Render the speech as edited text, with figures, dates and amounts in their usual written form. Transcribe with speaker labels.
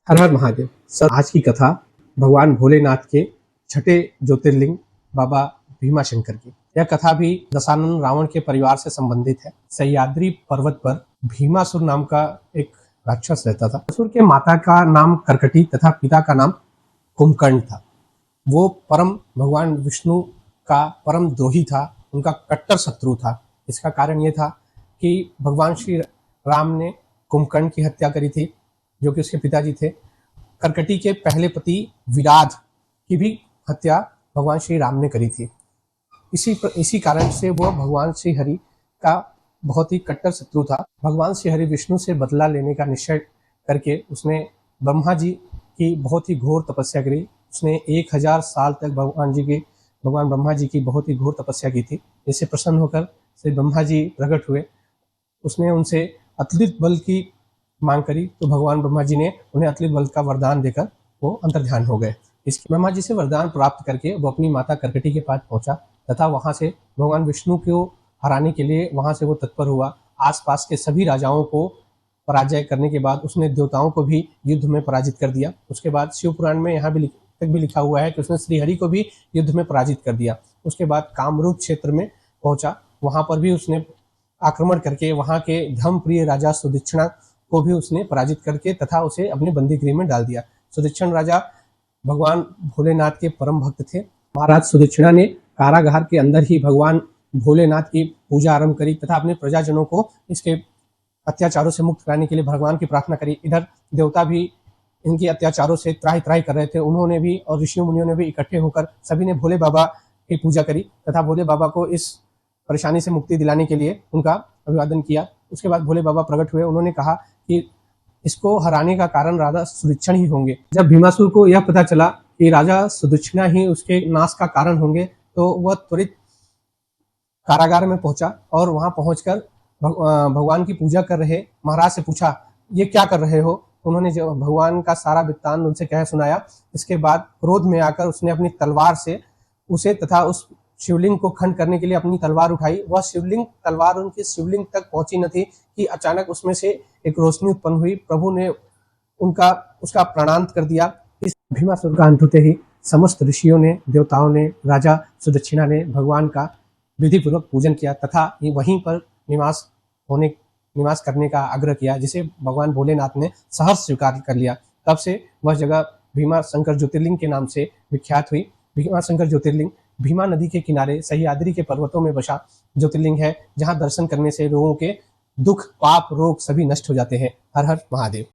Speaker 1: हर हर Mahadev. Sir, आज की कथा भगवान भोलेनाथ के छठे ज्योतिर्लिंग बाबा भीमाशंकर की। यह कथा भी दशानन रावण के परिवार से संबंधित है। सह्याद्री पर्वत पर भीमासुर नाम का एक राक्षस रहता था। असुर के माता का नाम कर्कटी तथा पिता का नाम कुंभकर्ण था। वो परम भगवान विष्णु का परम द्रोही था, उनका कट्टर शत्रु था। इसका कारण ये था कि भगवान श्री राम ने कुंभकर्ण की हत्या करी थी, जो कि उसके पिताजी थे। कर्कटी के पहले पति विराध की भी हत्या भगवान श्री राम ने करी थी। इसी कारण से वो भगवान श्री हरि का बहुत ही कट्टर शत्रु था। भगवान श्री हरि विष्णु से बदला लेने का निश्चय करके उसने ब्रह्मा जी की बहुत ही घोर तपस्या करी। उसने 1000 साल तक भगवान ब्रह्मा जी की बहुत ही घोर तपस्या की थी। इससे प्रसन्न होकर श्री ब्रह्मा जी प्रकट हुए। उसने उनसे अतुलित बल की मांग करी, तो भगवान ब्रह्मा जी ने उन्हें अतुलित बल का वरदान देकर वो अंतर्ध्यान हो गए। इसके ब्रह्मा जी से वरदान प्राप्त करके वो अपनी माता कर्कटी के पास पहुंचा तथा वहां से भगवान विष्णु को हराने के लिए वहां से वो तत्पर हुआ। आसपास के सभी राजाओं को पराजय करने के बाद उसने देवताओं को भी युद्ध में पराजित कर दिया। उसके बाद शिव पुराण में यहाँ भी लिखा हुआ है कि उसने श्रीहरि को भी युद्ध में पराजित कर दिया। उसके बाद कामरूप क्षेत्र में पहुंचा, वहां पर भी उसने आक्रमण करके वहां के धर्मप्रिय राजा सुदक्षिणा को भी उसने पराजित करके तथा उसे अपने बंदी गृह में डाल दिया। सुदक्षिण राजा भगवान भोलेनाथ के परम भक्त थे। महाराज सुदक्षिणा ने कारागार के अंदर ही भगवान भोलेनाथ की पूजा आरंभ करी तथा अपने प्रजाजनों को इसके अत्याचारों से मुक्त कराने के लिए भगवान की प्रार्थना करी। इधर देवता भी इनके अत्याचारों से त्राहि त्राहि कर रहे थे। उन्होंने भी और ऋषियों मुनियों ने भी इकट्ठे होकर सभी ने भोले बाबा की पूजा करी तथा भोले बाबा को इस परेशानी से मुक्ति दिलाने के लिए उनका अभिवादन किया। उसके बाद भोले बाबा प्रकट हुए। उन्होंने कहा कि इसको हराने का कारण राजा सुदक्षिण ही होंगे। जब भीमासुर को यह पता चला कि राजा सुदक्षिणा ही उसके नाश का कारण होंगे, तो वह त्वरित कारागार में पहुंचा और वहां पहुंचकर भगवान की पूजा कर रहे महाराज से पूछा, ये क्या कर रहे हो? उन्होंने जो भगवान का सारा वृत्तांत उनसे कह सुनाया। इसके बाद क्रोध में आकर उसने अपनी तलवार से उसे तथा उस शिवलिंग को खंड करने के लिए अपनी तलवार उठाई। वह तलवार उनकी शिवलिंग तक पहुंची न थी कि अचानक उसमें से एक रोशनी उत्पन्न हुई। प्रभु ने उसका प्रणाम कर दिया। इस भीमासुर का अंत होते ही समस्त ऋषियों ने, देवताओं ने, राजा सुदक्षिणा ने भगवान का विधि पूर्वक पूजन किया तथा वहीं पर निवास करने का आग्रह किया, जिसे भगवान भोलेनाथ ने सहर्ष स्वीकार कर लिया। तब से वह जगह भीमाशंकर ज्योतिर्लिंग के नाम से विख्यात हुई। भीमाशंकर ज्योतिर्लिंग भीमा नदी के किनारे सह्याद्री के पर्वतों में बसा ज्योतिर्लिंग है, जहां दर्शन करने से लोगों के दुख, पाप, रोग सभी नष्ट हो जाते हैं। हर हर महादेव।